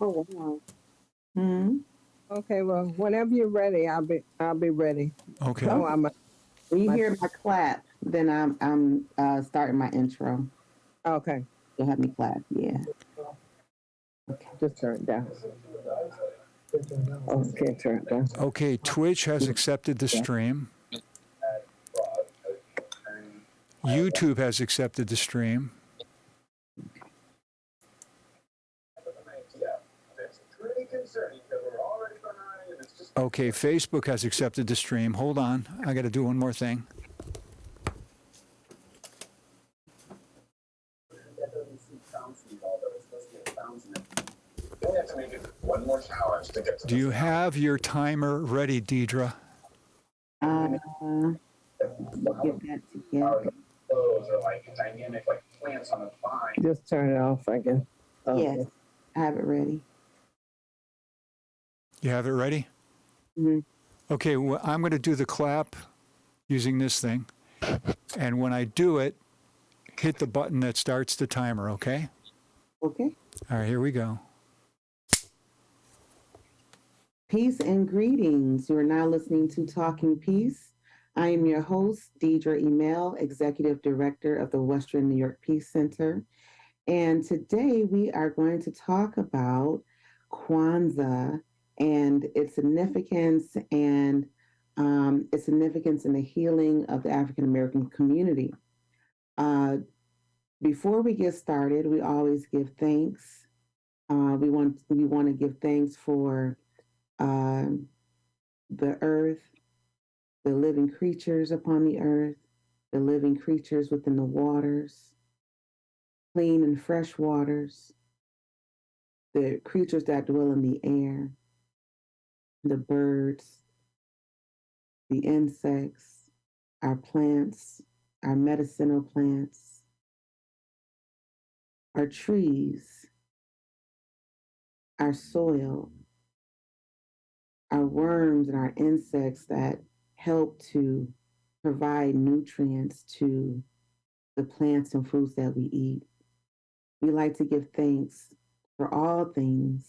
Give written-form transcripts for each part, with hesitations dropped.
Oh, wow. Hmm. Okay, well, whenever you're ready, I'll be ready. Okay. So I'm When you my, hear my clap, then I'm starting my intro. okay. You'll have me clap. Yeah. Just turn it down. Okay, turn it down. Okay, Twitch has accepted the stream. YouTube has accepted the stream. Okay, Facebook has accepted the stream. Hold on, I got to do one more thing. Do you have your timer ready, Deidra? Get that together. Just turn it off again. Okay. Yes, I have it ready. You have it ready? Mm-hmm. Okay, well, I'm going to do the clap using this thing. And when I do it, hit the button that starts the timer, okay? Okay. All right, here we go. Peace and greetings. You are now listening to Talking Peace. I am your host, Deidra EmEl, Executive Director of the Western New York Peace Center. And today we are going to talk about Kwanzaa and its significance and its significance in the healing of the African American community. Before we get started, we always give thanks. We want to give thanks for the earth, the living creatures upon the earth, the living creatures within the waters, clean and fresh waters, the creatures that dwell in the air, the birds, the insects, our plants, our medicinal plants, our trees, our soil, our worms and our insects that help to provide nutrients to the plants and foods that we eat. We like to give thanks for all things,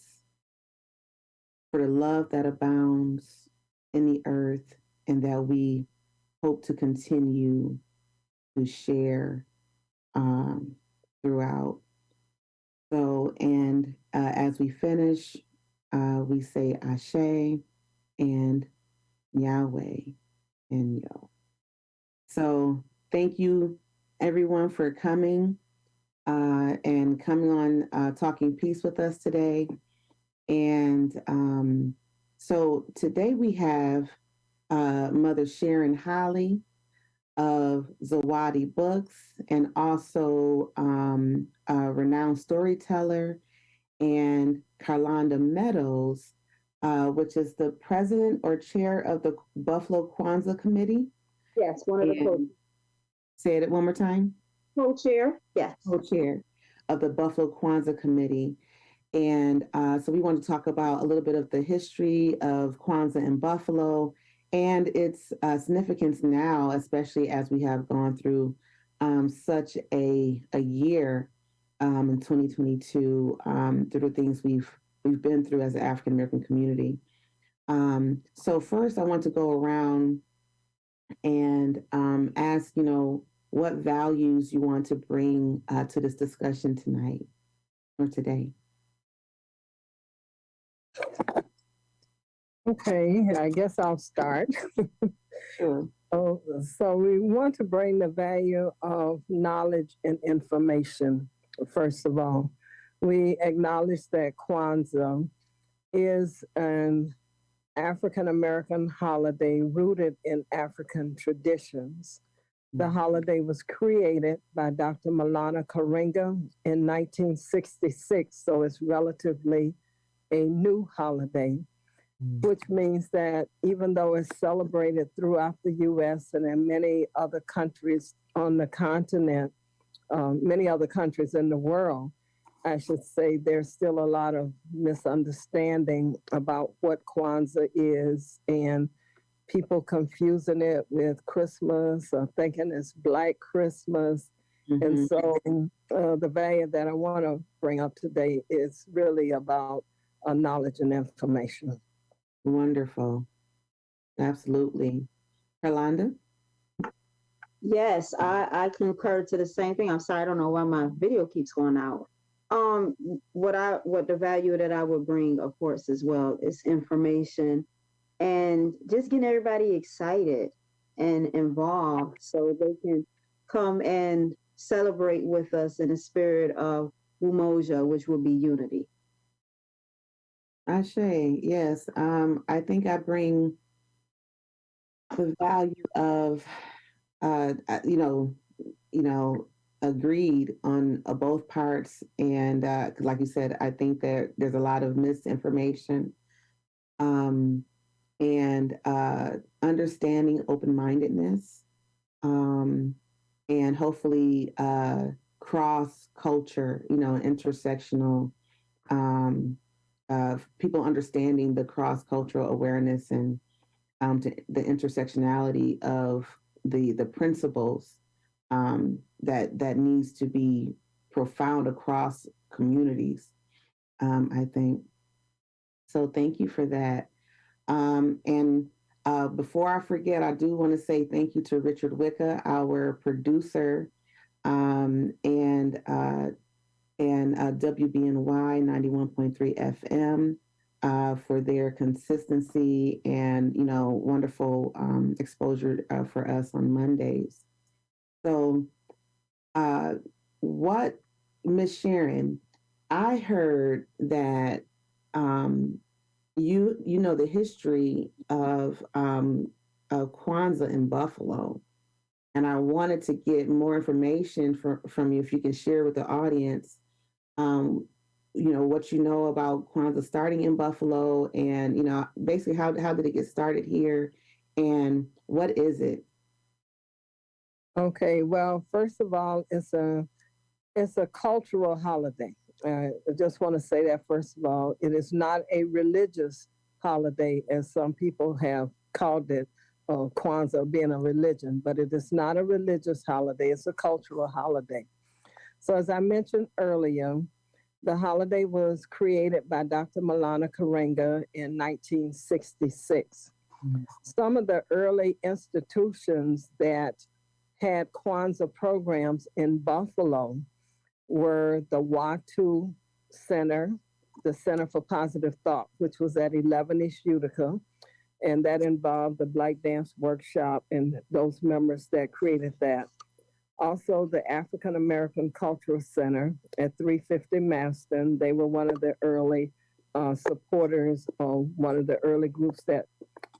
for the love that abounds in the earth and that we hope to continue to share throughout. So, and as we finish, we say Ashe and Yahweh and Yo. So, thank you everyone for coming and coming on Talking Peace with us today. And so today we have Mother Sharon Holleye of Zawaldi Books and also a renowned storyteller, and Carlanda Meadors, which is the president or chair of the Buffalo Kwanzaa Committee. Yes, one of the Say it one more time. co-chair. Yes. Co-chair of the Buffalo Kwanzaa Committee. And so we want to talk about a little bit of the history of Kwanzaa in Buffalo and its significance now, especially as we have gone through such a year in 2022 through the things we've been through as an African American community. So first, I want to go around and ask, what values you want to bring to this discussion tonight or today. Okay, I guess I'll start. Sure. So we want to bring the value of knowledge and information. First of all, we acknowledge that Kwanzaa is an African American holiday rooted in African traditions. The holiday was created by Dr. Malana Karenga in 1966, so it's relatively a new holiday, which means that even though it's celebrated throughout the U.S. and in many other countries on the continent, many other countries in the world, I should say, there's still a lot of misunderstanding about what Kwanzaa is and people confusing it with Christmas or thinking it's Black Christmas. Mm-hmm. And so the value that I want to bring up today is really about knowledge and information. Wonderful. Absolutely. Carlanda? Yes, I concur to the same thing. I'm sorry, I don't know why my video keeps going out. What the value that I would bring, of course, as well, is information and just getting everybody excited and involved so they can come and celebrate with us in the spirit of Umoja, which will be unity. Ashe, yes. I think I bring the value of, agreed on both parts. And like you said, I think that there's a lot of misinformation, and understanding open-mindedness, and hopefully cross culture, intersectional, people understanding the cross cultural awareness and the intersectionality of the principles that needs to be profound across communities. I think so. Thank you for that. And before I forget, I do want to say thank you to Richard Wicca, our producer, and WBNY 91.3 FM for their consistency and wonderful exposure for us on Mondays. So, what, Miss Sharon, I heard that you know the history of Kwanzaa in Buffalo, and I wanted to get more information from you, if you can share with the audience, what you know about Kwanzaa starting in Buffalo, and basically how did it get started here, and what is it? Okay, well, first of all, it's a cultural holiday. I just want to say that first of all, it is not a religious holiday as some people have called it, Kwanzaa being a religion, but it is not a religious holiday. It's a cultural holiday. So as I mentioned earlier, the holiday was created by Dr. Maulana Karenga in 1966. Mm-hmm. Some of the early institutions that had Kwanzaa programs in Buffalo were the Watu Center, the Center for Positive Thought, which was at 11 East Utica, and that involved the Black Dance Workshop and those members that created that. Also, the African American Cultural Center at 350 Maston, they were one of the early supporters of one of the early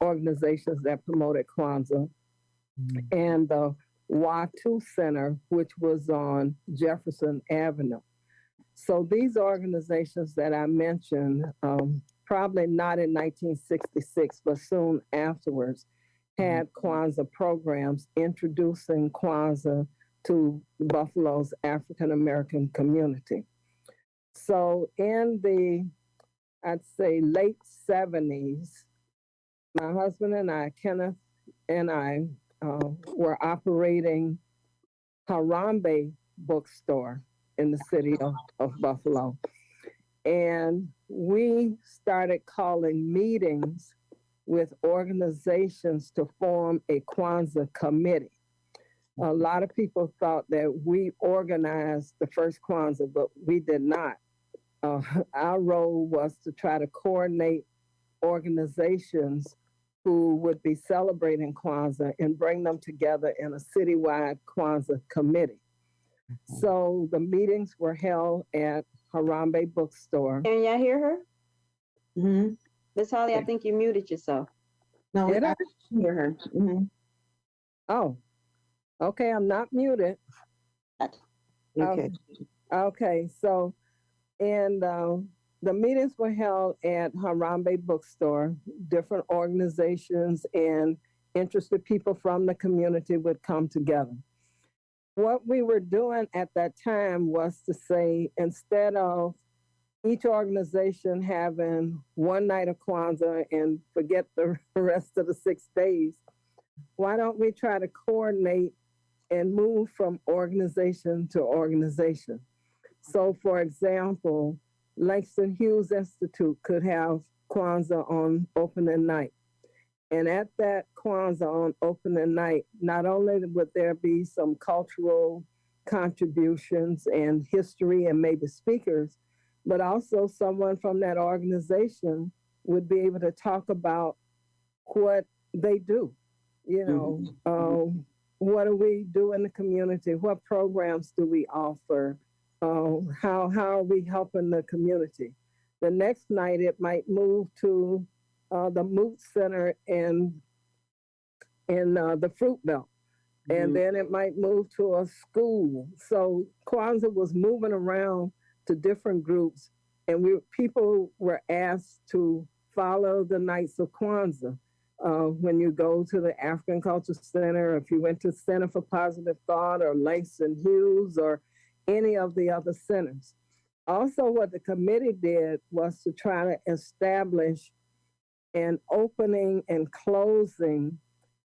organizations that promoted Kwanzaa. Mm-hmm. And the Watu Center, which was on Jefferson Avenue. So these organizations that I mentioned, probably not in 1966, but soon afterwards, had Kwanzaa programs introducing Kwanzaa to Buffalo's African American community. So in the, I'd say, late 70s, my husband and I, Kenneth and I, were operating Harambe Bookstore in the city of Buffalo. And we started calling meetings with organizations to form a Kwanzaa committee. A lot of people thought that we organized the first Kwanzaa, but we did not. Our role was to try to coordinate organizations who would be celebrating Kwanzaa and bring them together in a citywide Kwanzaa committee. Mm-hmm. So the meetings were held at Harambe Bookstore. Can y'all hear her? Mm-hmm. Miss Holleye, I think you muted yourself. No, I can hear her. Mm-hmm. Oh, okay, I'm not muted. Okay. Okay, so, and the meetings were held at Harambe Bookstore. Different organizations and interested people from the community would come together. What we were doing at that time was to say, instead of each organization having one night of Kwanzaa and forget the rest of the 6 days, why don't we try to coordinate and move from organization to organization? So, for example, Langston Hughes Institute could have Kwanzaa on opening night. And at that Kwanzaa on opening night, not only would there be some cultural contributions and history and maybe speakers, but also someone from that organization would be able to talk about what they do. You know, what do we do in the community? What programs do we offer? How are we helping the community? The next night, it might move to the Moot Center in the Fruit Belt. And then it might move to a school. So Kwanzaa was moving around to different groups, and people were asked to follow the Nights of Kwanzaa. When you go to the African Culture Center, if you went to Center for Positive Thought or Langston Hughes or any of the other centers. Also, what the committee did was to try to establish an opening and closing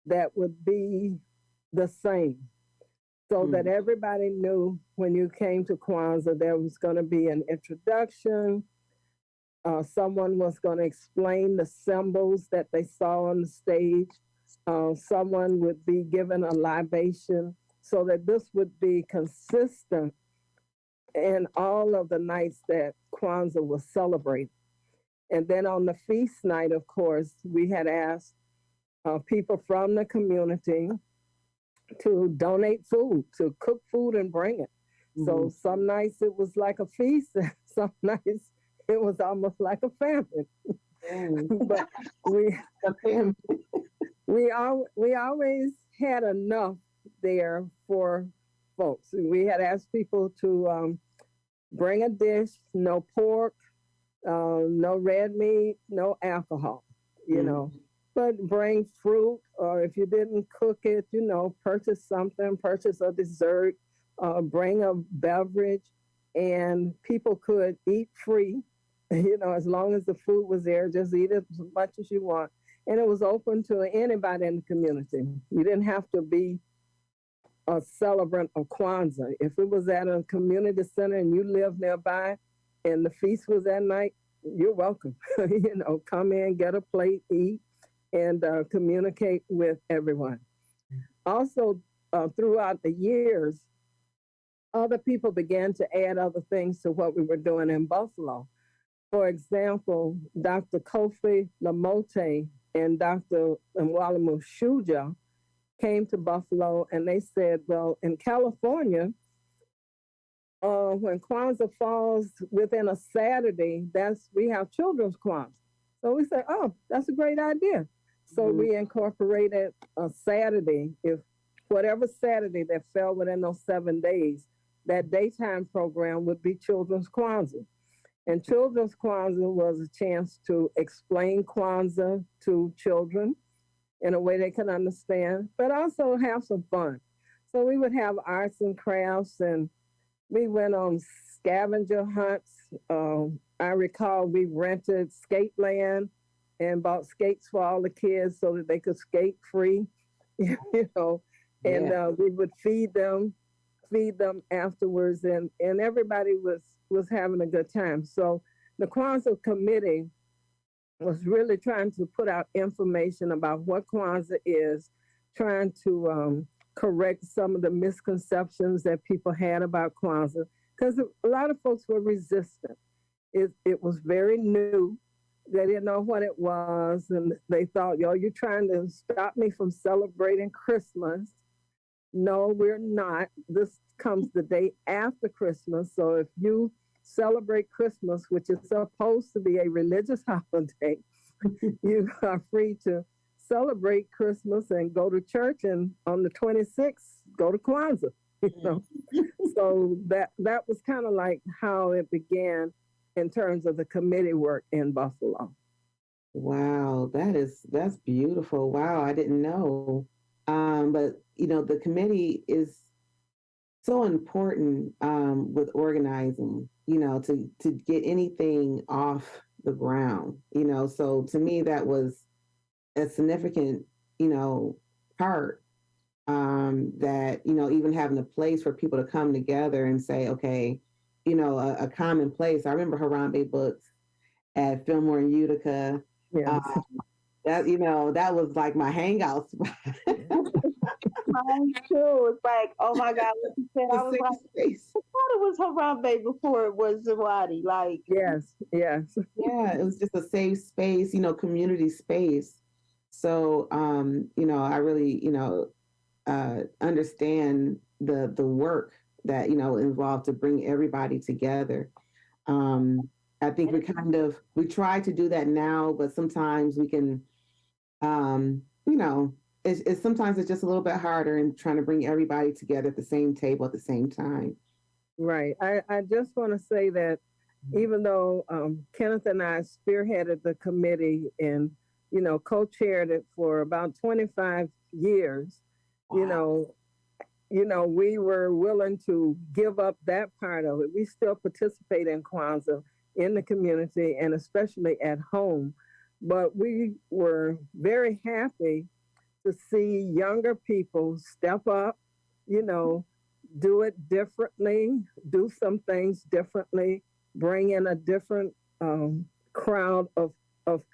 that would be the same, so that everybody knew when you came to Kwanzaa, there was going to be an introduction. Someone was going to explain the symbols that they saw on the stage. Someone would be given a libation, so that this would be consistent in all of the nights that Kwanzaa was celebrated. And then on the feast night, of course, we had asked people from the community to donate food, to cook food and bring it. So some nights it was like a feast, and some nights it was almost like a famine. But we always had enough there for folks. We had asked people to bring a dish, no pork, no red meat, no alcohol, you know, but bring fruit, or if you didn't cook it, you know, purchase something, purchase a dessert, bring a beverage, and people could eat free, you know, as long as the food was there, just eat as much as you want. And it was open to anybody in the community. You didn't have to be a celebrant of Kwanzaa. If it was at a community center and you lived nearby and the feast was that night, you're welcome. You know, come in, get a plate, eat, and communicate with everyone. Also, throughout the years, other people began to add other things to what we were doing in Buffalo. For example, Dr. Kofi Lamote and Dr. Mwalimu Shuja came to Buffalo, and they said, well, in California, when Kwanzaa falls within a Saturday, we have children's Kwanzaa. So we said, oh, that's a great idea. So we incorporated a Saturday, if whatever Saturday that fell within those 7 days, that daytime program would be children's Kwanzaa. And children's Kwanzaa was a chance to explain Kwanzaa to children in a way they can understand, but also have some fun. So we would have arts and crafts, and we went on scavenger hunts. I recall we rented skate land and bought skates for all the kids so that they could skate free, you know, and we would feed them afterwards, and everybody was having a good time. So the Kwanzaa Committee was really trying to put out information about what Kwanzaa is, trying to correct some of the misconceptions that people had about Kwanzaa, because a lot of folks were resistant. It was very new. They didn't know what it was, and they thought, yo, you're trying to stop me from celebrating Christmas. No, we're not. This comes the day after Christmas. So if you celebrate Christmas, which is supposed to be a religious holiday, you are free to celebrate Christmas and go to church, and on the 26th, go to Kwanzaa. You know? So that was kind of like how it began in terms of the committee work in Buffalo. Wow, that's beautiful. Wow, I didn't know. But you know, the committee is so important with organizing, you know, to get anything off the ground, you know. So to me, that was a significant, you know, part that, you know, even having a place for people to come together and say, okay, a commonplace. I remember Harambe books at Fillmore and Utica. Yes. That was like my hangout spot. Mine too. It's like, oh my God, what you said. I was Safe like, space. I thought it was Harambe before it was Zawadi. Like, Yes. Yes. Yeah, it was just a safe space, community space. So, I really, understand the work that, involved to bring everybody together. I think we try to do that now, but sometimes we can, sometimes it's just a little bit harder in trying to bring everybody together at the same table at the same time. Right. I just want to say that even though Kenneth and I spearheaded the committee and, co-chaired it for about 25 years, Wow. we were willing to give up that part of it. We still participate in Kwanzaa in the community and especially at home. But we were very happy to see younger people step up, do it differently, do some things differently, bring in a different crowd of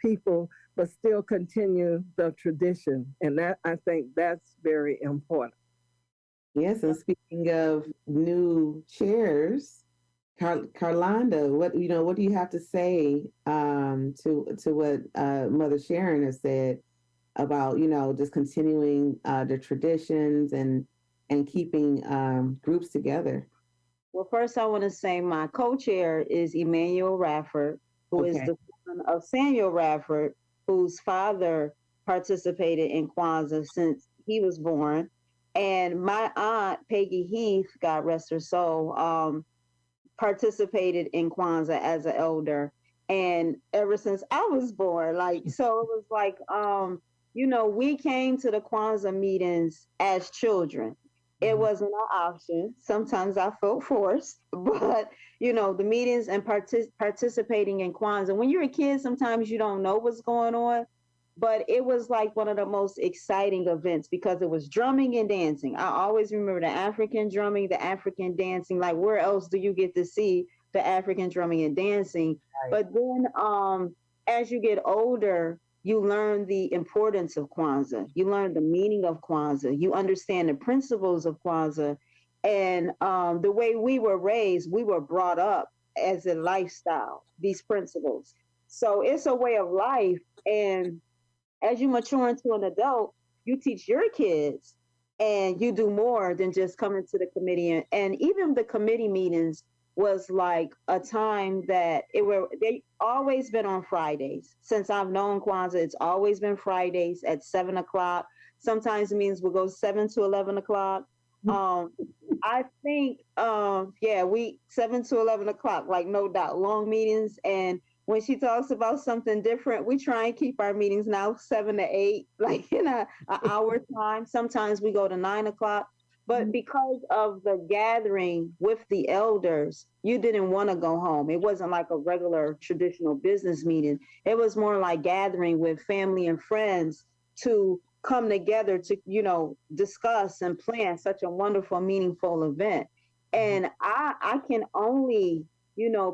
people, but still continue the tradition. And that, I think that's very important. Yes, and speaking of new chairs, Carlanda, what do you have to say to what Mother Sharon has said about just continuing the traditions and keeping groups together? well, first I want to say my co-chair is Emmanuel Rafford, who is Okay. the son of Samuel Rafford, whose father participated in Kwanzaa since he was born. And my aunt, Peggy Heath, God rest her soul, participated in Kwanzaa as an elder. And ever since I was born, so it was like, we came to the Kwanzaa meetings as children. It wasn't an option. Sometimes I felt forced, but the meetings and participating in Kwanzaa. When you're a kid, sometimes you don't know what's going on, but it was like one of the most exciting events because it was drumming and dancing. I always remember the African drumming, the African dancing. Like, where else do you get to see the African drumming and dancing? Right. But then, as you get older, you learn the importance of Kwanzaa. You learn the meaning of Kwanzaa. You understand the principles of Kwanzaa. And the way we were raised, we were brought up as a lifestyle, these principles. So it's a way of life. And as you mature into an adult, you teach your kids and you do more than just coming to the committee. And even the committee meetings was like a time that they always been on Fridays. Since I've known Kwanzaa, it's always been Fridays at 7 o'clock. Sometimes it means we'll go 7 to 11 o'clock. I think, we 7 to 11 o'clock, like no doubt, long meetings. And when she talks about something different, we try and keep our meetings now 7 to 8, like in an hour time. Sometimes we go to 9 o'clock. But because of the gathering with the elders, you didn't want to go home. It wasn't like a regular traditional business meeting. It was more like gathering with family and friends to come together to, discuss and plan such a wonderful, meaningful event. And I can only,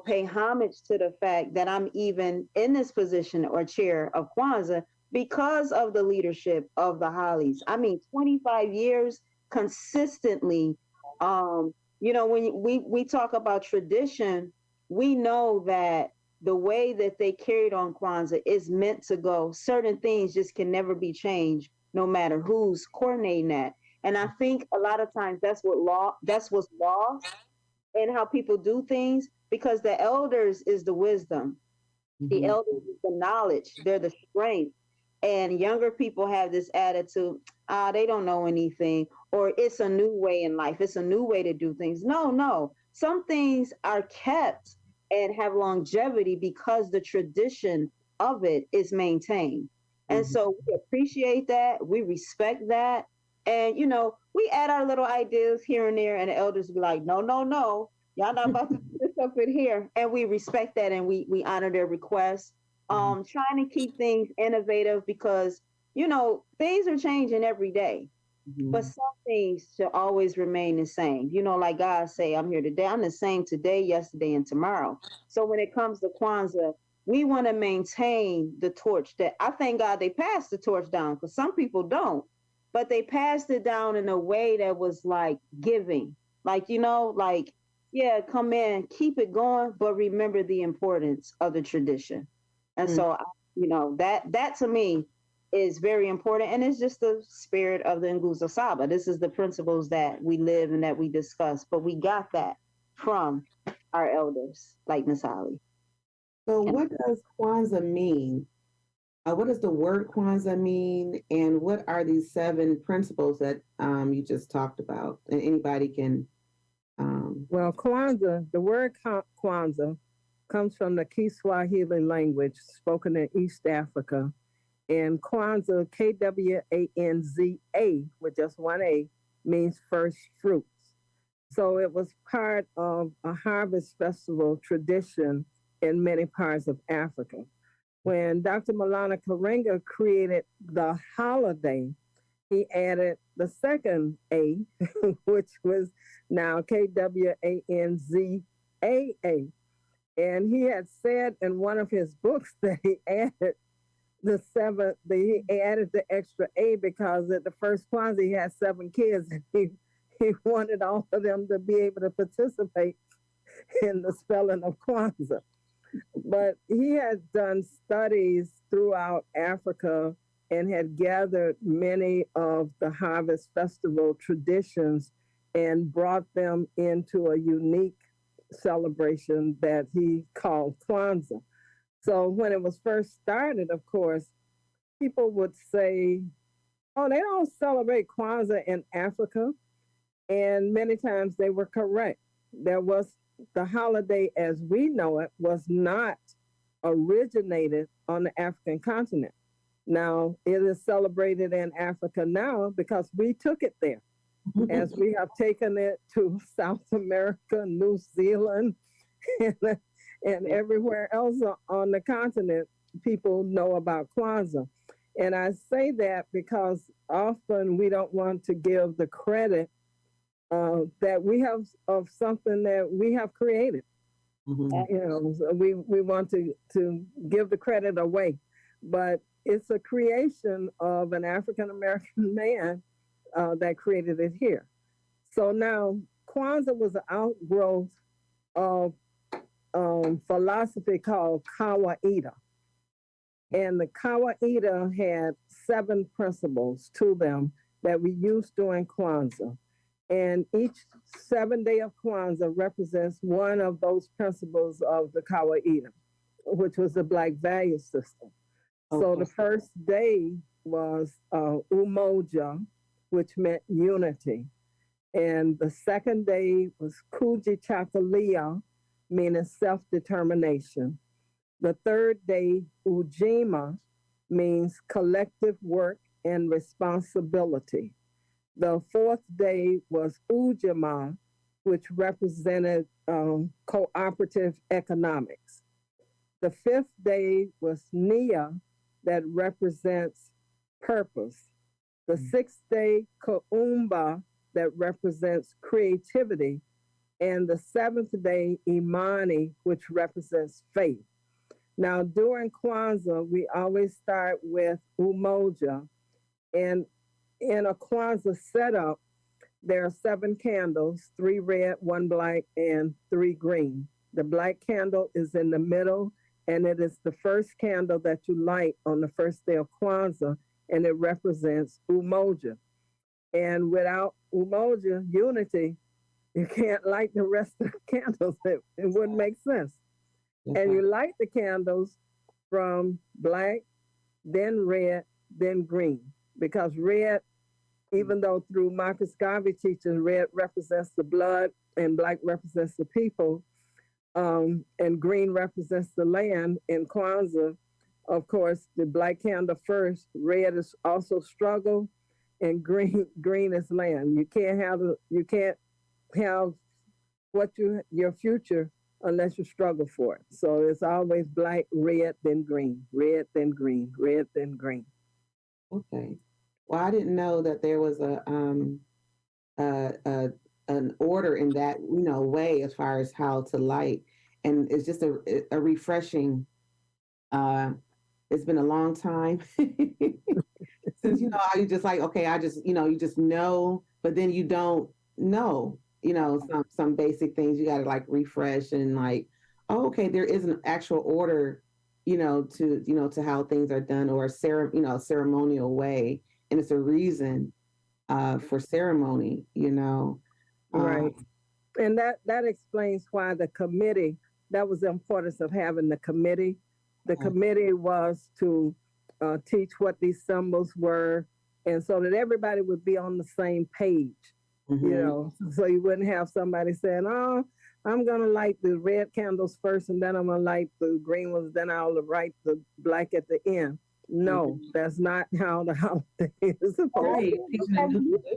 pay homage to the fact that I'm even in this position or chair of Kwanzaa because of the leadership of the Holleys. I mean, 25 years consistently. When we talk about tradition, we know that the way that they carried on Kwanzaa is meant to go. Certain things just can never be changed, no matter who's coordinating that. And I think a lot of times that's what's lost in how people do things, because the elders is the wisdom. The elders is the knowledge. They're the strength. And younger people have this attitude, they don't know anything, or it's a new way in life. It's a new way to do things. No. Some things are kept and have longevity because the tradition of it is maintained. And so we appreciate that. We respect that. And, we add our little ideas here and there, and the elders be like, no. Y'all not about to do this up in here. And we respect that, and we honor their requests. Trying to keep things innovative because, things are changing every day. But some things should always remain the same. You know, like God say, I'm here today. I'm the same today, yesterday, and tomorrow. So when it comes to Kwanzaa, we want to maintain the torch that I thank God they passed the torch down because some people don't. But they passed it down in a way that was like giving. Like, you know, like, yeah, come in, keep it going, but remember the importance of the tradition. And so, you know, that to me is very important. And it's just the spirit of the Nguzo Saba. This is the principles that we live and that we discuss. But we got that from our elders, like Miss Holly. So what does Kwanzaa mean? What does the word Kwanzaa mean? And what are these 7 principles that you just talked about? And anybody can. Well, Kwanzaa, the word Kwanzaa comes from the Kiswahili language spoken in East Africa. And Kwanzaa, K-W-A-N-Z-A, with just one A, means first fruits. So it was part of a harvest festival tradition in many parts of Africa. When Dr. Maulana Karenga created the holiday, he added the second A, which was now K-W-A-N-Z-A-A. And he had said in one of his books that he added he added the extra A because at the first Kwanzaa he had 7 kids and he wanted all of them to be able to participate in the spelling of Kwanzaa. But he had done studies throughout Africa and had gathered many of the harvest festival traditions and brought them into a unique celebration that he called Kwanzaa. So when it was first started, of course, people would say, oh, they don't celebrate Kwanzaa in Africa. And many times they were correct. The holiday as we know it was not originated on the African continent. Now, it is celebrated in Africa now because we took it there, as we have taken it to South America, New Zealand, and everywhere else on the continent, people know about Kwanzaa. And I say that because often we don't want to give the credit that we have of something that we have created. You know, so we want to give the credit away, but it's a creation of an African American man that created it here. So now Kwanzaa was an outgrowth of philosophy called Kawaida. And the Kawaida had 7 principles to them that we use during Kwanzaa. And each 7th day of Kwanzaa represents one of those principles of the Kawaida, which was the Black value system. Okay. So the first day was Umoja, which meant unity. And the second day was Kujichagulia, meaning self-determination. The third day, Ujima, means collective work and responsibility. The fourth day was Ujima, which represented cooperative economics. The 5th day was Nia, that represents purpose. The 6th day, Kaumba, that represents creativity. And the 7th day, Imani, which represents faith. Now, during Kwanzaa, we always start with Umoja. And in a Kwanzaa setup, there are 7 candles, 3 red, 1 black, and 3 green. The black candle is in the middle, and it is the first candle that you light on the first day of Kwanzaa, and it represents Umoja. And without Umoja, unity, you can't light the rest of the candles. It wouldn't make sense. Okay. And you light the candles from black, then red, then green. Because red, even though through Marcus Garvey teaching, red represents the blood and black represents the people, and green represents the land in Kwanzaa, of course, the black candle first, red is also struggle, and green is land. You can't have your future unless you struggle for it. So it's always black, red, then green, red, then green, red, then green. Okay. Well, I didn't know that there was an order in that, way as far as how to light. And it's just a refreshing, it's been a long time since, how you just like, okay, I just, you just know, but then you don't know, some basic things you got to like refresh and like, oh, okay, there is an actual order, to how things are done, or a ceremonial way. And it's a reason for ceremony, Right. And that explains why the committee, that was the importance of having the committee. The committee was to teach what these symbols were, and so that everybody would be on the same page, so you wouldn't have somebody saying, oh, I'm going to light the red candles first, and then I'm going to light the green ones, then I'll light the black at the end. No, that's not how the holiday is supposed to be.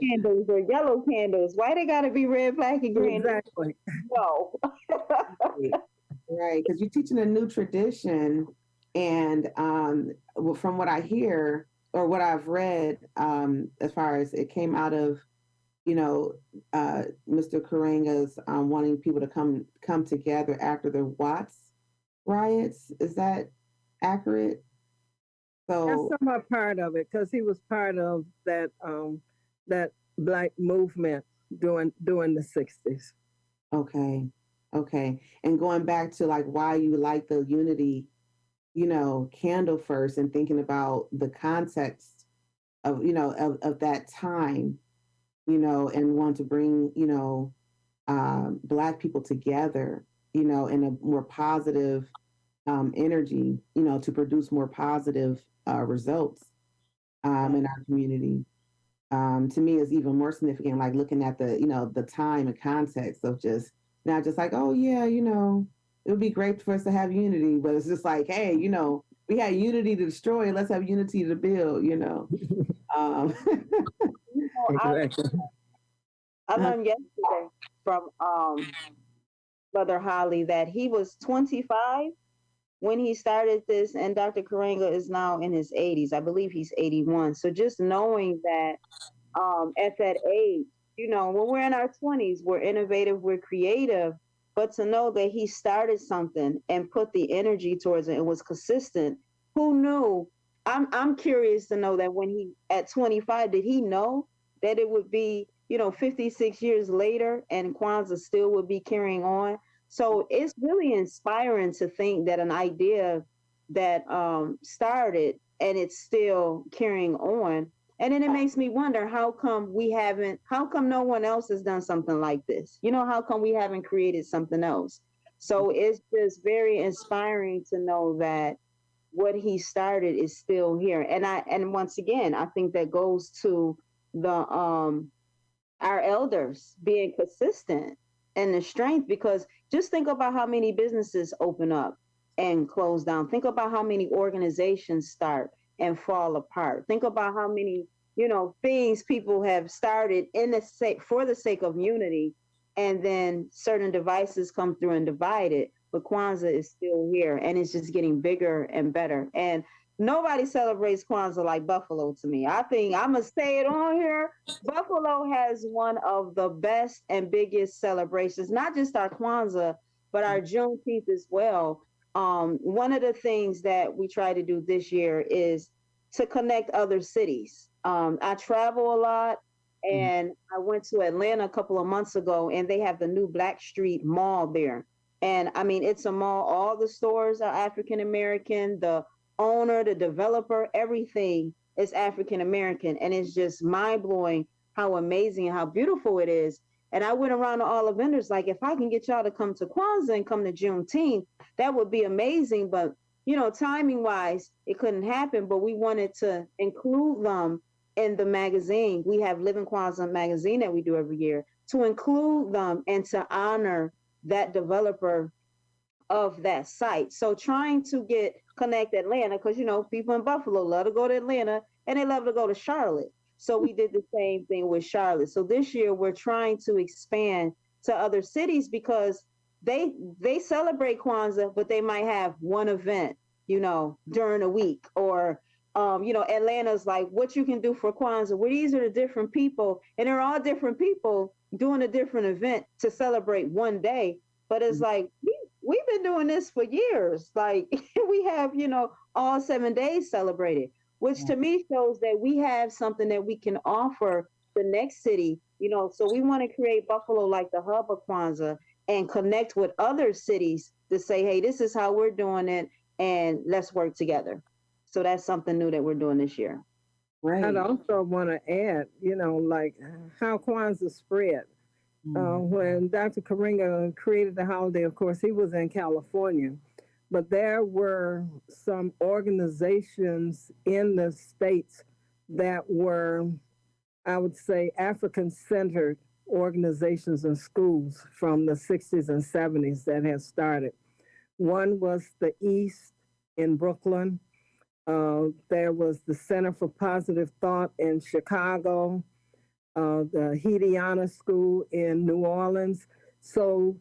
Candles or yellow candles. Why they gotta be red, black, and green? Exactly. No. Right, because you're teaching a new tradition, and from what I hear or what I've read, as far as it came out of, Mr. Karenga's wanting people to come together after the Watts riots. Is that accurate? So that's somewhat part of it, because he was part of that that Black movement during the 60s. Okay. And going back to like why you like the unity, candle first, and thinking about the context of, of that time, and want to bring, Black people together, in a more positive energy, to produce more positive results in our community. To me is even more significant, like looking at the, the time and context of just not just like, oh yeah, it would be great for us to have unity, but it's just like, hey, we had unity to destroy, let's have unity to build, Exactly. I learned yesterday from Brother Holleye that he was 25 when he started this, and Dr. Karenga is now in his 80s. I believe he's 81. So just knowing that at that age, when we're in our 20s, we're innovative, we're creative, but to know that he started something and put the energy towards it and was consistent, who knew? I'm curious to know that when he, at 25, did he know that it would be, 56 years later and Kwanzaa still would be carrying on? So it's really inspiring to think that an idea that started and it's still carrying on. And then it makes me wonder, how come no one else has done something like this? How come we haven't created something else? So it's just very inspiring to know that what he started is still here. And once again, I think that goes to the our elders being consistent and the strength, because just think about how many businesses open up and close down. Think about how many organizations start and fall apart. Think about how many, things people have started for the sake of unity, and then certain devices come through and divide it. But Kwanzaa is still here, and it's just getting bigger and better. And nobody celebrates Kwanzaa like Buffalo to me. I think I'm going to say it on here. Buffalo has one of the best and biggest celebrations, not just our Kwanzaa, but our Juneteenth as well. One of the things that we try to do this year is to connect other cities. I travel a lot, and I went to Atlanta a couple of months ago, and they have the new Blackstreet Mall there. And I mean, it's a mall. All the stores are African American. The owner, the developer, everything is African American. And it's just mind blowing how amazing and how beautiful it is. And I went around to all the vendors, like, if I can get y'all to come to Kwanzaa and come to Juneteenth, that would be amazing. But, timing wise, it couldn't happen. But we wanted to include them in the magazine. We have Living Kwanzaa magazine that we do every year, to include them and to honor that developer of that site. So trying to connect Atlanta, because people in Buffalo love to go to Atlanta and they love to go to Charlotte. So we did the same thing with Charlotte. So this year we're trying to expand to other cities, because they celebrate Kwanzaa, but they might have one event, during a week, or Atlanta's like what you can do for Kwanzaa. Well, these are the different people, and they're all different people doing a different event to celebrate one day. But it's like we've been doing this for years. Like we have, all 7 days celebrated, which to me shows that we have something that we can offer the next city. So we want to create Buffalo like the hub of Kwanzaa and connect with other cities to say, hey, this is how we're doing it, and let's work together. So that's something new that we're doing this year. Right. I'd also want to add, like how Kwanzaa spread. When Dr. Karinga created the holiday, of course, he was in California, but there were some organizations in the states that were, I would say, African-centered organizations and schools from the 60s and 70s that had started. One was the East in Brooklyn. There was the Center for Positive Thought in Chicago, the Hidiana School in New Orleans. So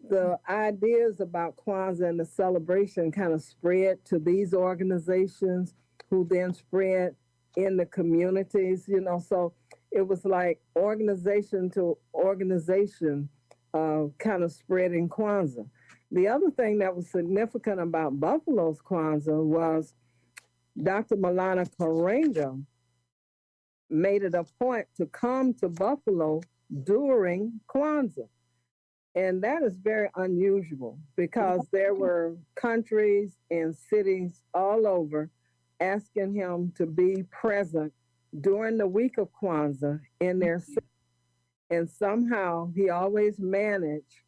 the ideas about Kwanzaa and the celebration kind of spread to these organizations who then spread in the communities, so it was like organization to organization kind of spreading Kwanzaa. The other thing that was significant about Buffalo's Kwanzaa was Dr. Malana Karenga made it a point to come to Buffalo during Kwanzaa. And that is very unusual because there were countries and cities all over asking him to be present during the week of Kwanzaa in their city. And somehow he always managed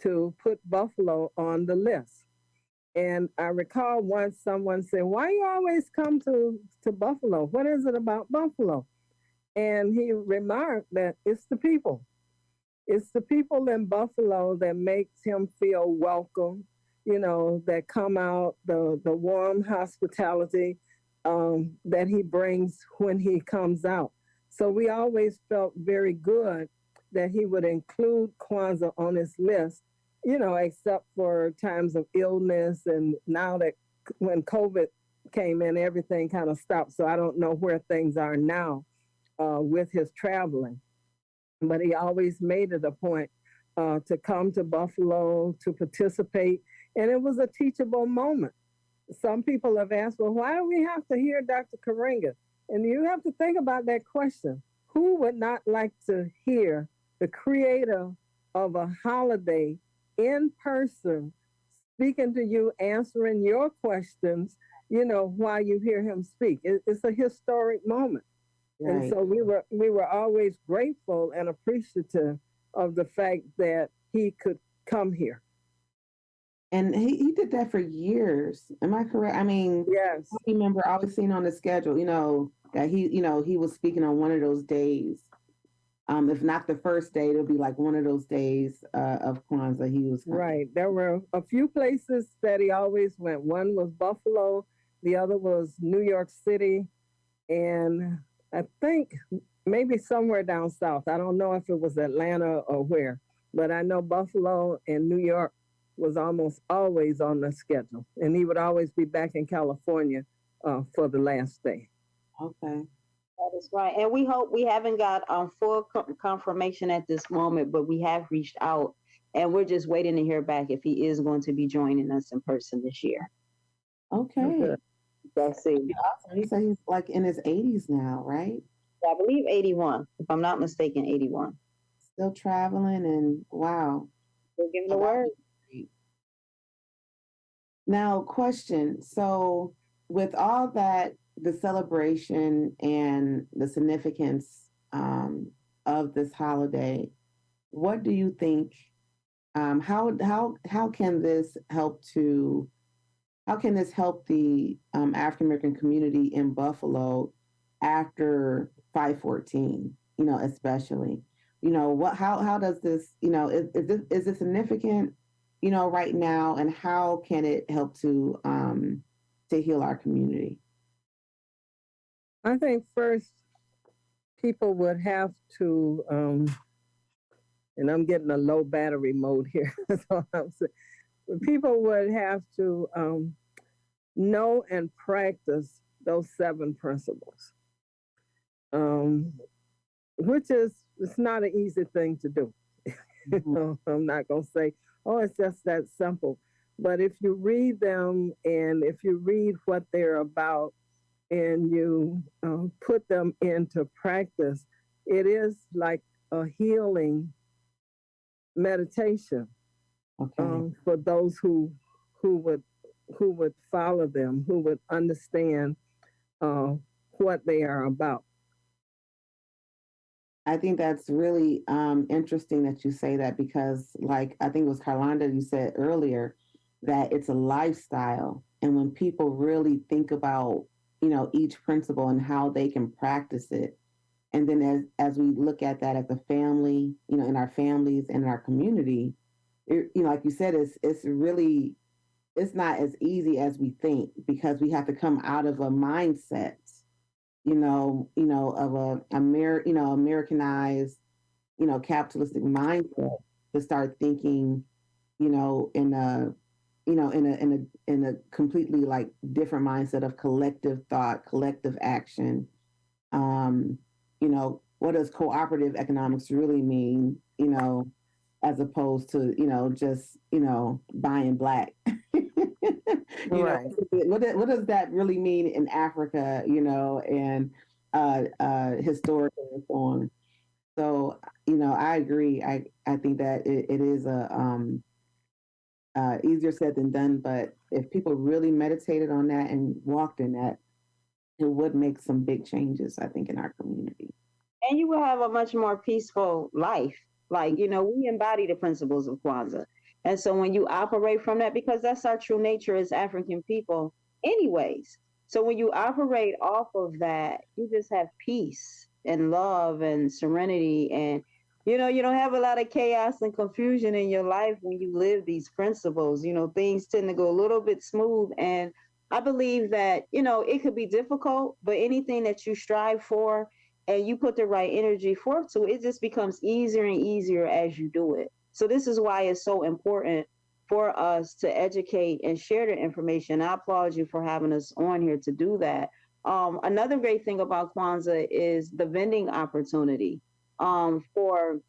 to put Buffalo on the list. And I recall once someone said, why you always come to Buffalo? What is it about Buffalo? And he remarked that it's the people. It's the people in Buffalo that makes him feel welcome, that come out, the warm hospitality that he brings when he comes out. So we always felt very good that he would include Kwanzaa on his list, except for times of illness. And now that when COVID came in, everything kind of stopped. So I don't know where things are now with his traveling. But he always made it a point to come to Buffalo, to participate. And it was a teachable moment. Some people have asked, well, why do we have to hear Dr. Karenga? And you have to think about that question. Who would not like to hear the creator of a holiday in person speaking to you, answering your questions, while you hear him speak? It's a historic moment. Right. And so we were always grateful and appreciative of the fact that he could come here. And he did that for years. Am I correct? I mean, yes. I remember always seeing on the schedule, that he was speaking on one of those days. If not the first day, it'll be like one of those days of Kwanzaa. He was coming. Right. There were a few places that he always went. One was Buffalo. The other was New York City. And I think maybe somewhere down south. I don't know if it was Atlanta or where, but I know Buffalo and New York was almost always on the schedule. And he would always be back in California for the last day. Okay. That is right. And we hope, we haven't got full confirmation at this moment, but we have reached out and we're just waiting to hear back if he is going to be joining us in person this year. Okay. That's it. Awesome. He said he's like in his 80s now, right? I believe 81, if I'm not mistaken, 81. Still traveling and wow. We'll give him the word. Now, question. So with all that, the celebration and the significance of this holiday, what do you think? How can this help the African American community in Buffalo after 5/14? Especially, how does this? Is it significant? Right now, and how can it help to heal our community? I think first people would have to, and I'm getting a low battery mode here. That's all I'm saying. People would have to know and practice those 7 principles, which is, it's not an easy thing to do. I'm not going to say, oh, it's just that simple. But if you read them and if you read what they're about and you put them into practice, it is like a healing meditation for those who would follow them, who would understand what they are about. I think that's really interesting that you say that, because like, I think it was Carlanda, you said earlier that it's a lifestyle. And when people really think about, each principle and how they can practice it. And then as we look at that as a family, in our families and in our community, like you said, it's really, it's not as easy as we think, because we have to come out of a mindset, of Americanized, capitalistic mindset to start thinking, in a completely like different mindset of collective thought, collective action. What does cooperative economics really mean? As opposed to, just, buying black. Right. What does that really mean in Africa, and historically and so on. So, I agree. I think that it is easier said than done, but if people really meditated on that and walked in that, it would make some big changes, I think, in our community. And you will have a much more peaceful life. Like, we embody the principles of Kwanzaa. And so when you operate from that, because that's our true nature as African people anyways. So when you operate off of that, you just have peace and love and serenity. And, you don't have a lot of chaos and confusion in your life when you live these principles. Things tend to go a little bit smooth. And I believe that, it could be difficult, but anything that you strive for and you put the right energy forth to, it just becomes easier and easier as you do it. So this is why it's so important for us to educate and share the information. I applaud you for having us on here to do that. Another great thing about Kwanzaa is the vending opportunity for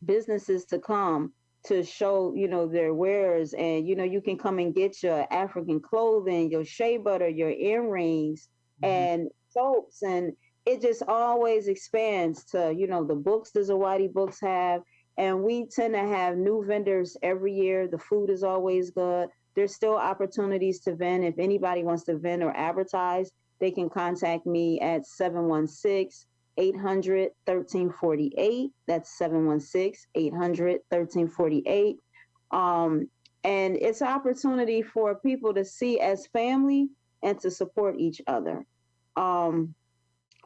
businesses to come to show, their wares. And, you can come and get your African clothing, your shea butter, your earrings, and soaps. And it just always expands to, the books the Zawaldi books have. And we tend to have new vendors every year. The food is always good. There's still opportunities to vend. If anybody wants to vend or advertise, they can contact me at 716-800-1348. That's 716-800-1348. And it's an opportunity for people to see as family and to support each other.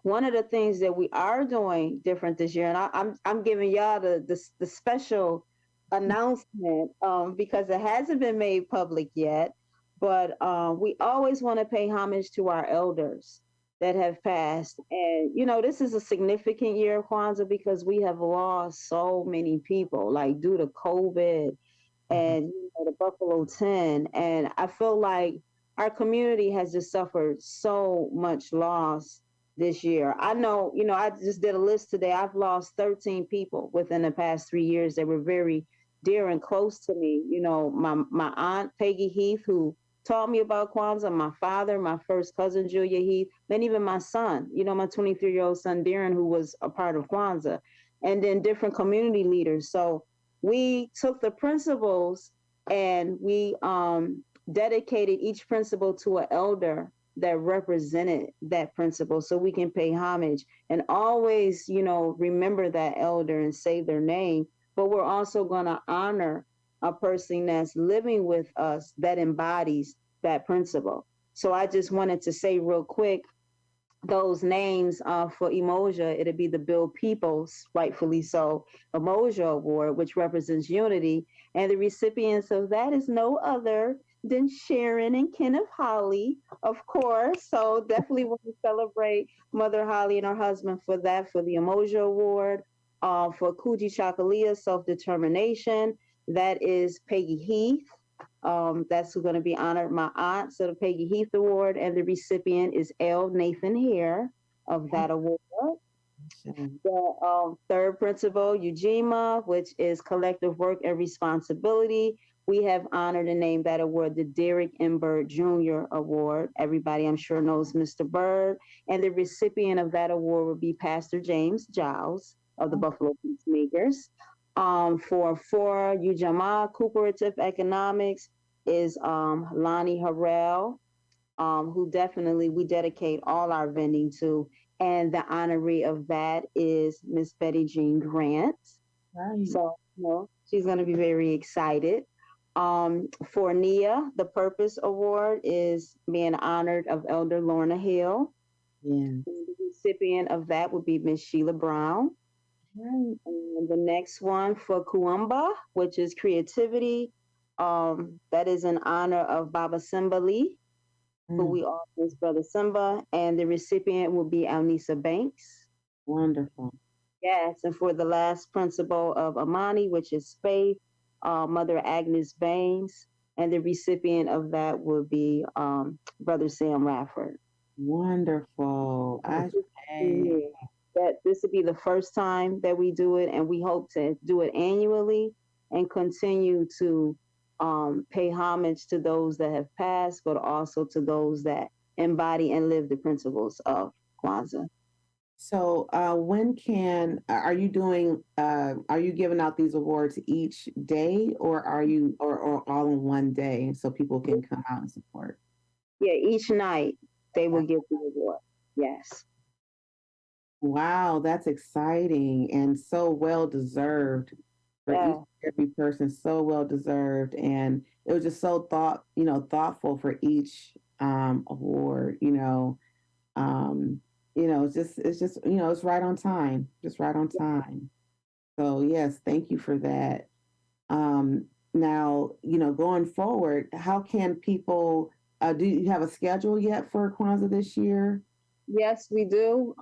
One of the things that we are doing different this year, and I'm giving y'all the special announcement because it hasn't been made public yet, but we always want to pay homage to our elders that have passed. And, this is a significant year of Kwanzaa because we have lost so many people, like due to COVID and the Buffalo 10. And I feel like our community has just suffered so much loss this year. I know, I just did a list today. I've lost 13 people within the past 3 years that were very dear and close to me. My aunt, Peggy Heath, who taught me about Kwanzaa, my father, my first cousin, Julia Heath, then even my son, my 23-year-old son, Darren, who was a part of Kwanzaa, and then different community leaders. So we took the principles and we dedicated each principle to an elder that represented that principle so we can pay homage and always, remember that elder and say their name. But we're also going to honor a person that's living with us that embodies that principle. So I just wanted to say real quick, those names for Emoja, it'll be the Bill Peoples, rightfully so, Emoja Award, which represents unity. And the recipients of that is no other than Sharon and Kenneth Holleye, of course. So definitely want to celebrate Mother Holleye and her husband for that, for the Emoja Award. For Kuji Chakalia, Self-Determination, that is Peggy Heath. That's going to be honored my aunt, so the Peggy Heath Award, and the recipient is L. Nathan Hare of that award. The third principal, Ujima, which is collective work and responsibility. We have honored and named that award the Derek M. Bird Jr. Award. Everybody, I'm sure, knows Mr. Bird. And the recipient of that award will be Pastor James Giles of the Buffalo Peacemakers. For Ujima Cooperative Economics is Lonnie Harrell, who definitely we dedicate all our vending to. And the honoree of that is Miss Betty Jean Grant. Right. So, she's going to be very excited. For Nia, the Purpose Award is being honored of Elder Lorna Hill. Yeah. And the recipient of that would be Miss Sheila Brown. Right. And the next one for Kuamba, which is creativity, that is in honor of Baba Simba Lee, who we all miss Brother Simba, and the recipient will be Alnisa Banks. Wonderful. Yes, and for the last principal of Amani, which is Faith, Mother Agnes Baines, and the recipient of that will be Brother Sam Rafford. Wonderful. That this will be the first time that we do it, and we hope to do it annually and continue to pay homage to those that have passed, but also to those that embody and live the principles of Kwanzaa. So are you giving out these awards each day, or or all in one day so people can come out and support? Yeah, each night they will give the award. Yes. Wow, that's exciting and so well deserved. For every person, so well deserved, and it was just so thoughtful for each award. It's right on time, just right on time. So yes, thank you for that. Now, going forward, how can people? Do you have a schedule yet for Kwanzaa this year? Yes, we do.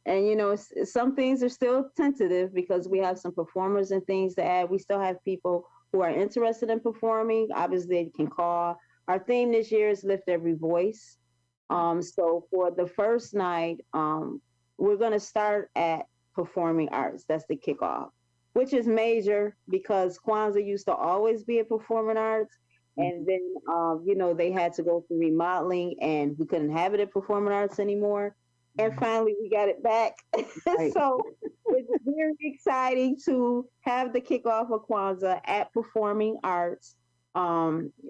And some things are still tentative because we have some performers and things to add. We still have people who are interested in performing. Obviously, they can call. Our theme this year is Lift Every Voice. So for the first night, we're going to start at performing arts. That's the kickoff, which is major because Kwanzaa used to always be a performing arts. And then, they had to go through remodeling and we couldn't have it at performing arts anymore. And finally, we got it back. Right. So it's very exciting to have the kickoff of Kwanzaa at Performing Arts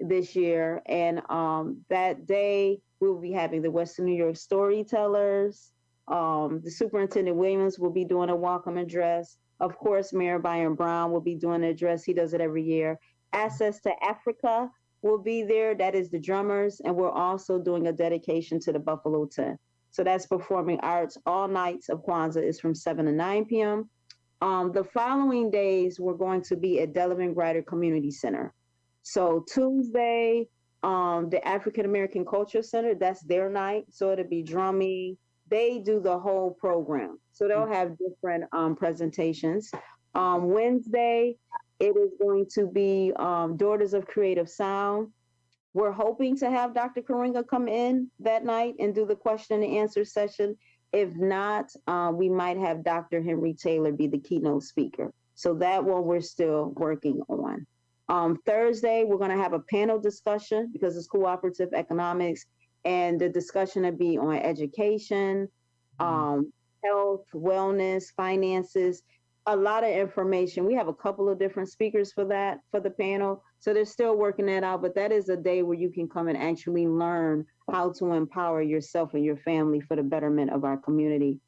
this year. And that day, we'll be having the Western New York storytellers. The Superintendent Williams will be doing a welcome address. Of course, Mayor Byron Brown will be doing an address. He does it every year. Access to Africa will be there. That is the drummers. And we're also doing a dedication to the Buffalo 10. So that's Performing Arts. All nights of Kwanzaa is from 7 to 9 p.m. The following days, we're going to be at Delavan Grider Community Center. So Tuesday, the African American Culture Center, that's their night. So it'll be drumming. They do the whole program. So they'll have different presentations. Wednesday, it is going to be Daughters of Creative Sound. We're hoping to have Dr. Karinga come in that night and do the question and answer session. If not, we might have Dr. Henry Taylor be the keynote speaker. So that one we're still working on. Thursday, we're going to have a panel discussion because it's cooperative economics, and the discussion will be on education, health, wellness, finances, a lot of information. We have a couple of different speakers for the panel. So they're still working that out, but that is a day where you can come and actually learn how to empower yourself and your family for the betterment of our community.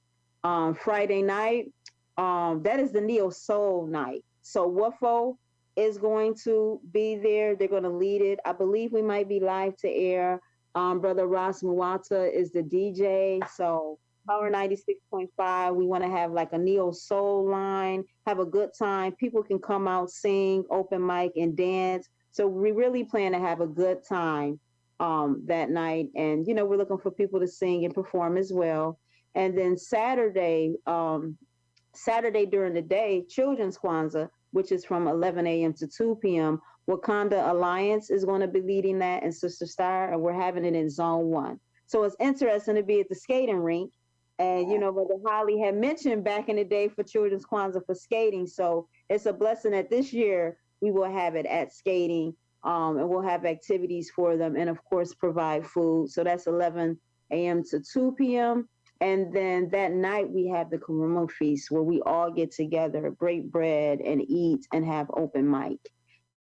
Friday night, that is the Neo Soul night. So WFO is going to be there. They're going to lead it. I believe we might be live to air. Brother Ross Muwata is the DJ. So Power 96.5, we want to have like a Neo Soul line, have a good time. People can come out, sing, open mic, and dance. So we really plan to have a good time that night. And, we're looking for people to sing and perform as well. And then Saturday during the day, Children's Kwanzaa, which is from 11 a.m. to 2 p.m. Wakanda Alliance is going to be leading that, and Sister Star, and we're having it in Zone 1. So it's interesting to be at the skating rink. And, you know, Brother Holleye had mentioned back in the day for Children's Kwanzaa for skating. So it's a blessing that this year we will have it at skating, and we'll have activities for them, and, of course, provide food. So that's 11 a.m. to 2 p.m. And then that night we have the Karuma Feast, where we all get together, break bread and eat and have open mic.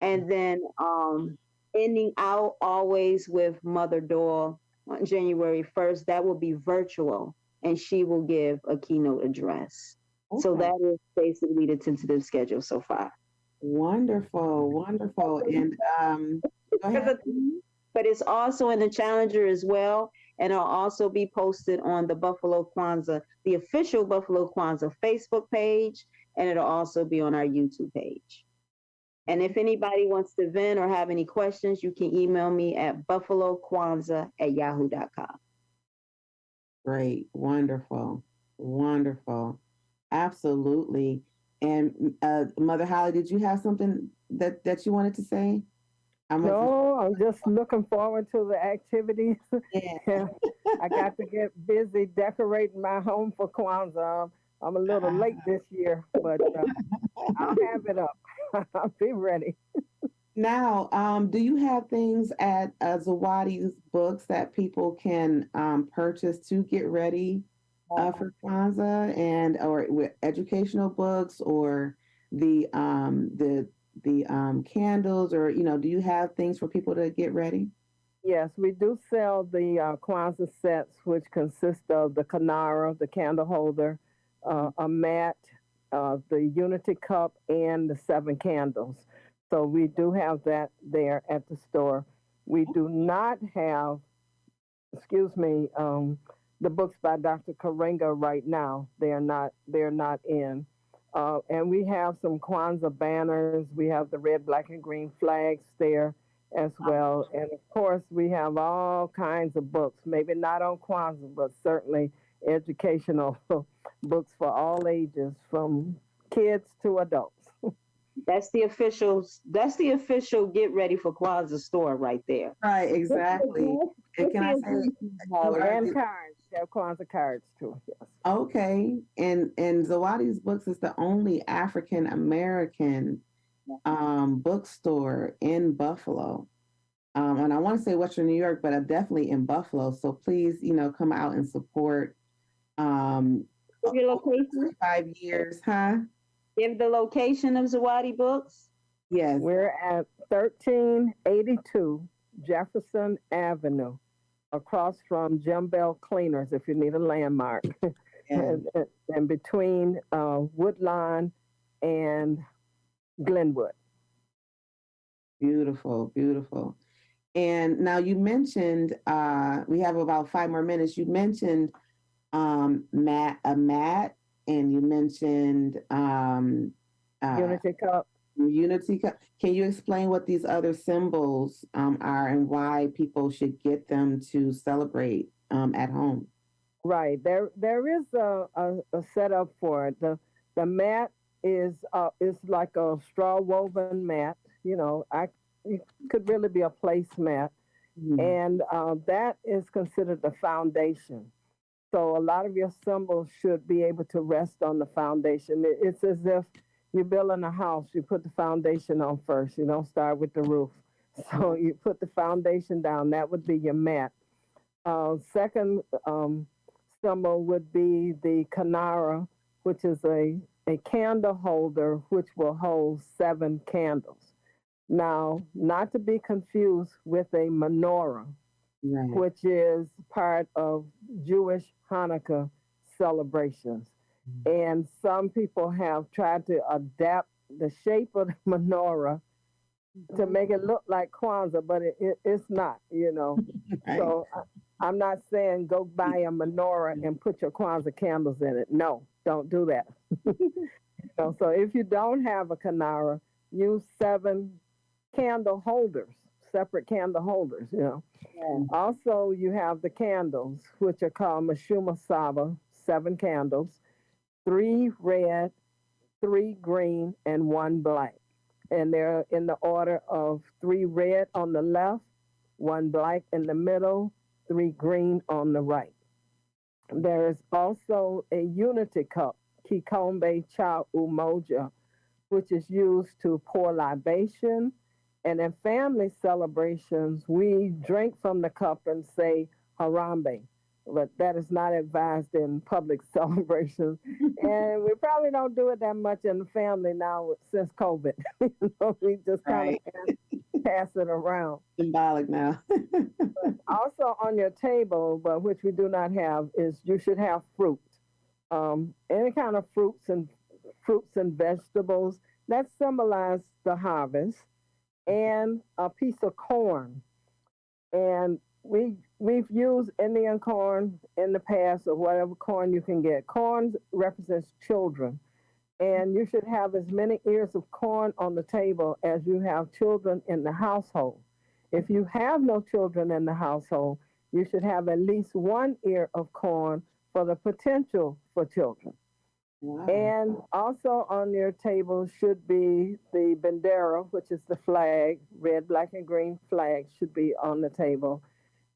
And then ending out always with Mother Doyle on January 1st. That will be virtual, and she will give a keynote address. Okay. So that is basically the tentative schedule so far. Wonderful, wonderful. And but it's also in the Challenger as well, and it'll also be posted on the Buffalo Kwanzaa, the official Buffalo Kwanzaa Facebook page, and it'll also be on our YouTube page. And if anybody wants to vent or have any questions, you can email me at buffalokwanzaa@yahoo.com. Great, wonderful, wonderful, absolutely. And Mother Holleye, did you have something that you wanted to say? No, I'm just looking forward to the activities. Yeah. I got to get busy decorating my home for Kwanzaa. I'm a little late this year, but I'll have it up. I'll be ready. Now, do you have things at Zawaldi's books that people can purchase to get ready for Kwanzaa, and or with educational books, or the candles, or do you have things for people to get ready? Yes, we do sell the Kwanzaa sets, which consist of the Kanara, the candle holder, a mat, the Unity cup, and the 7 candles. So we do have that there at the store. We do not have, the books by Dr. Karenga right now. They're not in. And we have some Kwanzaa banners. We have the red, black, and green flags there as well. And of course, we have all kinds of books, maybe not on Kwanzaa, but certainly educational books for all ages, from kids to adults. That's the official get ready for Kwanzaa store right there. Right, exactly. And can I say, and cards. They have Kwanzaa cards too. Yes. Okay. And Zawaldi's Books is the only African American bookstore in Buffalo. And I want to say Western New York, but I'm definitely in Buffalo. So please, come out and support. Your location? 5 years, huh? Give the location of Zawaldi Books. Yes. We're at 1382 Jefferson Avenue, across from Jim Bell Cleaners, if you need a landmark. Yeah. and between Woodlawn and Glenwood. Beautiful, beautiful. And now you mentioned, we have about 5 more minutes. You mentioned a mat, and you mentioned Unity Cup. Unity Cup. Can you explain what these other symbols are, and why people should get them to celebrate at home? Right. There is a setup for it. The mat is like a straw woven mat. It could really be a placemat. Mm-hmm. And that is considered the foundation. So a lot of your symbols should be able to rest on the foundation. It's as if you're building a house. You put the foundation on first. You don't start with the roof. So you put the foundation down. That would be your mat. Second symbol would be the Kanara, which is a candle holder which will hold 7 candles. Now, not to be confused with a menorah, right, which is part of Jewish Hanukkah celebrations. Mm-hmm. And some people have tried to adapt the shape of the menorah to make it look like Kwanzaa, but it's not, Right. So I'm not saying go buy a menorah and put your Kwanzaa candles in it. No, don't do that. So if you don't have a Kanara, use 7 candle holders, separate candle holders, Yeah. Also, you have the candles, which are called Mashuma Saba, 7 candles, 3 red, 3 green, and 1 black. And they're in the order of 3 red on the left, 1 black in the middle, 3 green on the right. There is also a unity cup, Kikombe Cha Umoja, which is used to pour libation. And in family celebrations, we drink from the cup and say Harambe. But that is not advised in public celebrations. And we probably don't do it that much in the family now since COVID. We just kind of pass it around. Symbolic now. Also on your table, but which we do not have, is you should have fruit. Any kind of fruits and vegetables that symbolize the harvest, and a piece of corn. And we've used Indian corn in the past, or whatever corn you can get. Corn represents children, and you should have as many ears of corn on the table as you have children in the household. If you have no children in the household, you should have at least 1 ear of corn for the potential for children. Wow. And also on your table should be the bandera, which is the flag, red, black, and green flag should be on the table,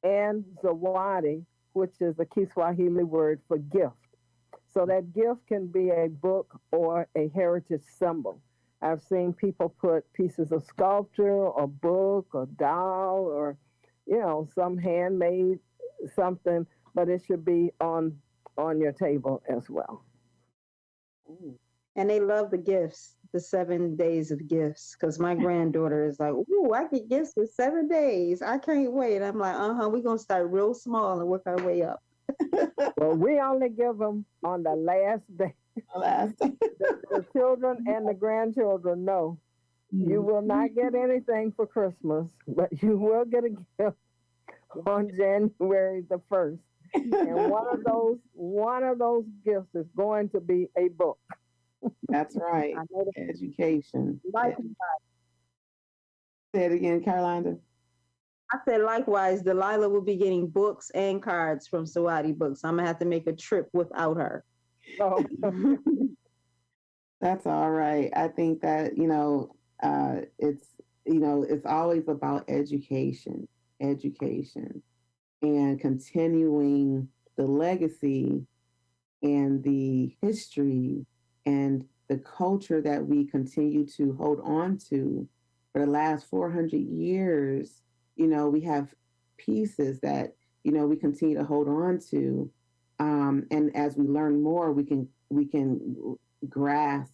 and Zawadi, which is the Kiswahili word for gift. So that gift can be a book or a heritage symbol. I've seen people put pieces of sculpture or book or doll or, some handmade something, but it should be on your table as well. And they love the gifts, the 7 days of gifts, because my granddaughter is like, "Ooh, I get gifts for 7 days. I can't wait." I'm like, we're going to start real small and work our way up. Well, we only give them on the last day. The children and the grandchildren know you will not get anything for Christmas, but you will get a gift on January the 1st. And one of those gifts is going to be a book. That's right. Education. Say it again, Carlanda. I said likewise, Delilah will be getting books and cards from Zawadi Books. I'm gonna have to make a trip without her. So, That's all right. I think that it's always about education, and continuing the legacy and the history and the culture that we continue to hold on to for the last 400 years. We have pieces that, we continue to hold on to. And as we learn more, we can grasp,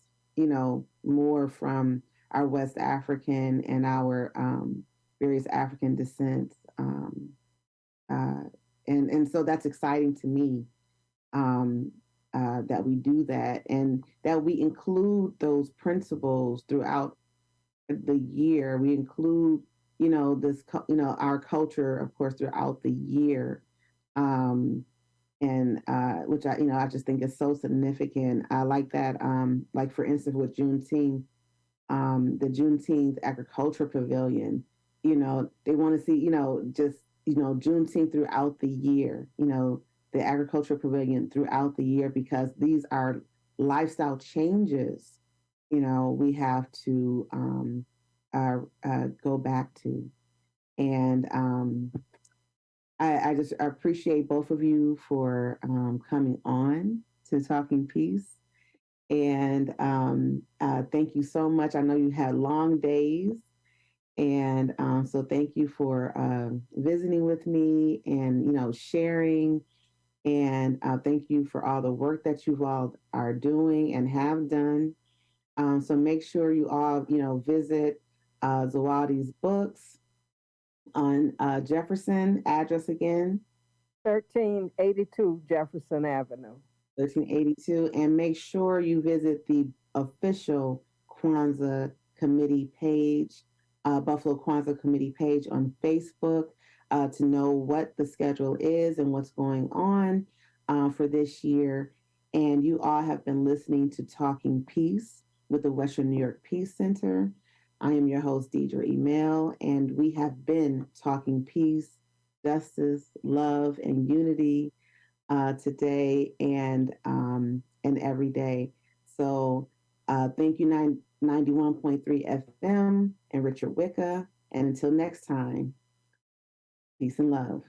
more from our West African and our various African descents. And so that's exciting to me, that we do that and that we include those principles throughout the year. We include, our culture, of course, throughout the year. Which I just think is so significant. I like that. Like for instance, with Juneteenth, the Juneteenth Agriculture Pavilion, they want to see, Juneteenth throughout the year, the Agriculture Pavilion throughout the year, because these are lifestyle changes, we have to go back to. And I just appreciate both of you for coming on to Talking Peace. And thank you so much. I know you had long days. And so thank you for visiting with me and, sharing. And thank you for all the work that you all are doing and have done. So make sure you all, visit Zawaldi's books on Jefferson, address again? 1382 Jefferson Avenue. 1382. And make sure you visit the official Kwanzaa Committee page, Buffalo Kwanzaa Committee page on Facebook, to know what the schedule is and what's going on for this year. And you all have been listening to Talking Peace with the Western New York Peace Center. I am your host, Deidra EmEl, and we have been talking peace, justice, love, and unity today and every day. So Thank you, 91.3 FM and Richard Wicca. And until next time, peace and love.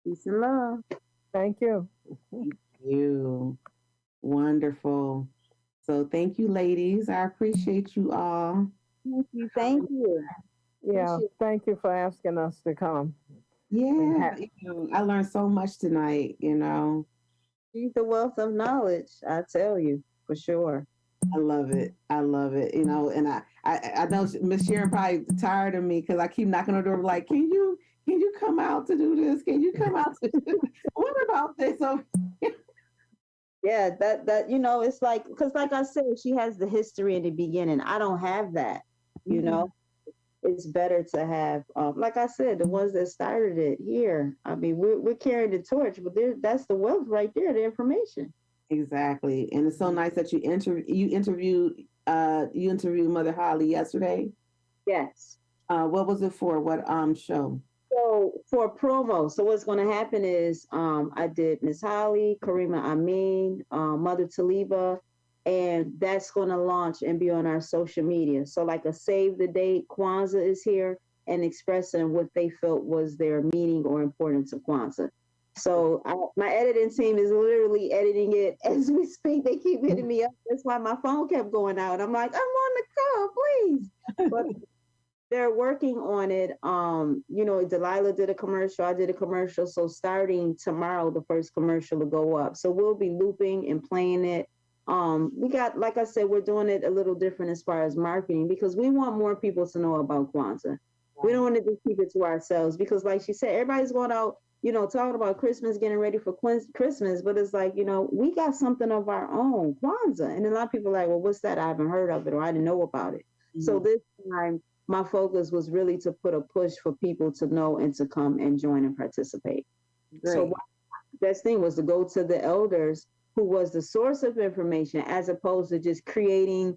Peace and love. Thank you. Thank you. Wonderful. So thank you, ladies. I appreciate you all. Thank you. Thank you. Yeah, thank you for asking us to come. Yeah, I learned so much tonight, She's the wealth of knowledge, I tell you, for sure. I love it. I love it. And I know Miss Sharon probably tired of me because I keep knocking on the door like, can you come out to do this? Can you come out to do what about this? So Yeah, that it's like, because like I said, she has the history in the beginning. I don't have that, you know. It's better to have, like I said, the ones that started it here. I mean, we're carrying the torch, but that's the wealth right there, the information. Exactly. And it's so nice that you interviewed Mother Holleye yesterday. Yes. What was it for? What show? So for promo, so what's going to happen is I did Miss Holleye, Karima Amin, Mother Taliba, and that's going to launch and be on our social media. So like a save the date, Kwanzaa is here and expressing what they felt was their meaning or importance of Kwanzaa. So my editing team is literally editing it as we speak. They keep hitting me up. That's why my phone kept going out. I'm like, I'm on the call, please. But they're working on it. Delilah did a commercial. I did a commercial. So starting tomorrow, the first commercial will go up. So we'll be looping and playing it. We got, like I said, we're doing it a little different as far as marketing because we want more people to know about Kwanzaa. We don't want to just keep it to ourselves because, like she said, everybody's going out, talking about Christmas, getting ready for Christmas, but it's like, we got something of our own, Kwanzaa. And a lot of people are like, well, what's that? I haven't heard of it or I didn't know about it. Mm-hmm. So this time, my focus was really to put a push for people to know and to come and join and participate. Great. So the best thing was to go to the elders who was the source of information as opposed to just creating,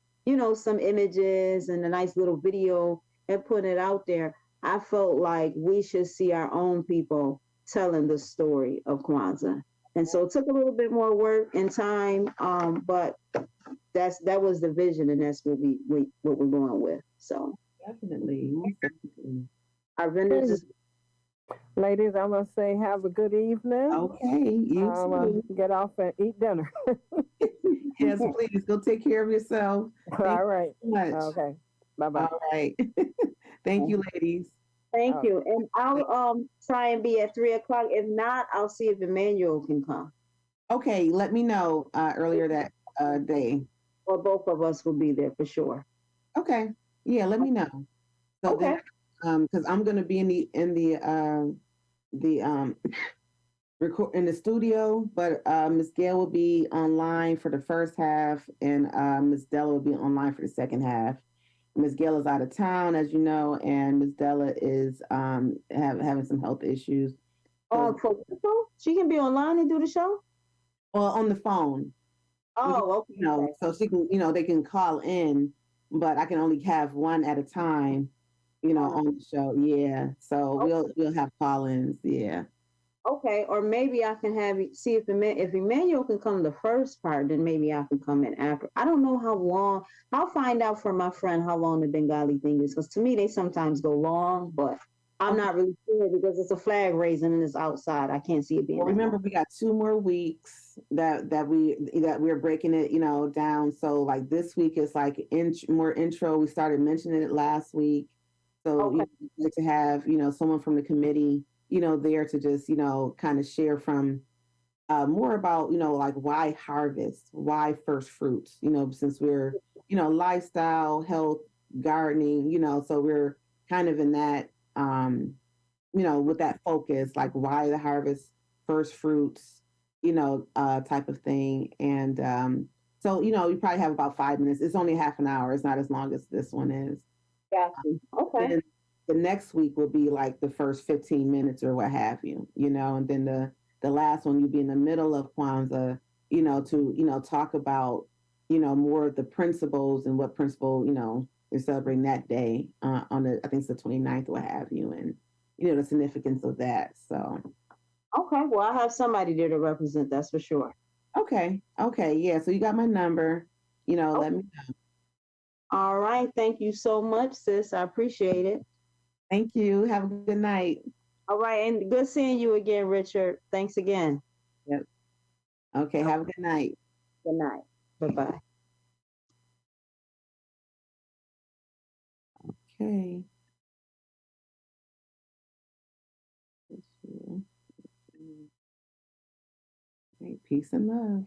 some images and a nice little video and putting it out there. I felt like we should see our own people telling the story of Kwanzaa. And so it took a little bit more work and time, but that was the vision and that's what we're going with. So definitely. Our vendors is ladies, I'm going to say have a good evening. Okay. You get off and eat dinner. Yes, please. Go take care of yourself. All right. Much. Okay. Bye-bye. All right. Thank you, ladies. Thank you. And I'll try and be at 3:00. If not, I'll see if Emmanuel can come. Okay. Let me know earlier that day. Or both of us will be there for sure. Okay. Yeah, let me know. So okay. Because I'm going to be in the studio, but Miss Gail will be online for the first half, and Miss Della will be online for the second half. Miss Gail is out of town, as you know, and Miss Della is having some health issues. Oh, so she can be online and do the show? Well, on the phone. Oh, okay. So she can, they can call in, but I can only have one at a time, on the show. Yeah. So we'll have call-ins. Yeah. Okay. Or maybe I can see if Emmanuel can come the first part, then maybe I can come in after. I don't know how long. I'll find out from my friend how long the Bengali thing is, because to me they sometimes go long, but I'm not really sure because it's a flag raising and it's outside. I can't see it being. Well, remember, we got 2 more weeks that we're breaking it, down. So like this week is like more intro. We started mentioning it last week. So like to have someone from the committee there to just kind of share from more about like why harvest, why first fruits. Since we're lifestyle, health, gardening. So we're kind of in that. With that focus, like why the harvest, first fruits, type of thing. And so, we probably have about 5 minutes. It's only half an hour. It's not as long as this one is. Gotcha. Okay. And the next week will be like the first 15 minutes or what have you, and then the last one, you'll be in the middle of Kwanzaa, to, talk about, more of the principles and what principle, they're celebrating that day on I think it's the 29th, what have you. And, the significance of that. So. Okay. Well, I have somebody there to represent, that's for sure. Okay. Yeah. So you got my number, let me know. All right. Thank you so much, sis. I appreciate it. Thank you. Have a good night. All right. And good seeing you again, Richard. Thanks again. Yep. Okay. Have a good night. Good night. Bye-bye. Okay. Okay, peace and love.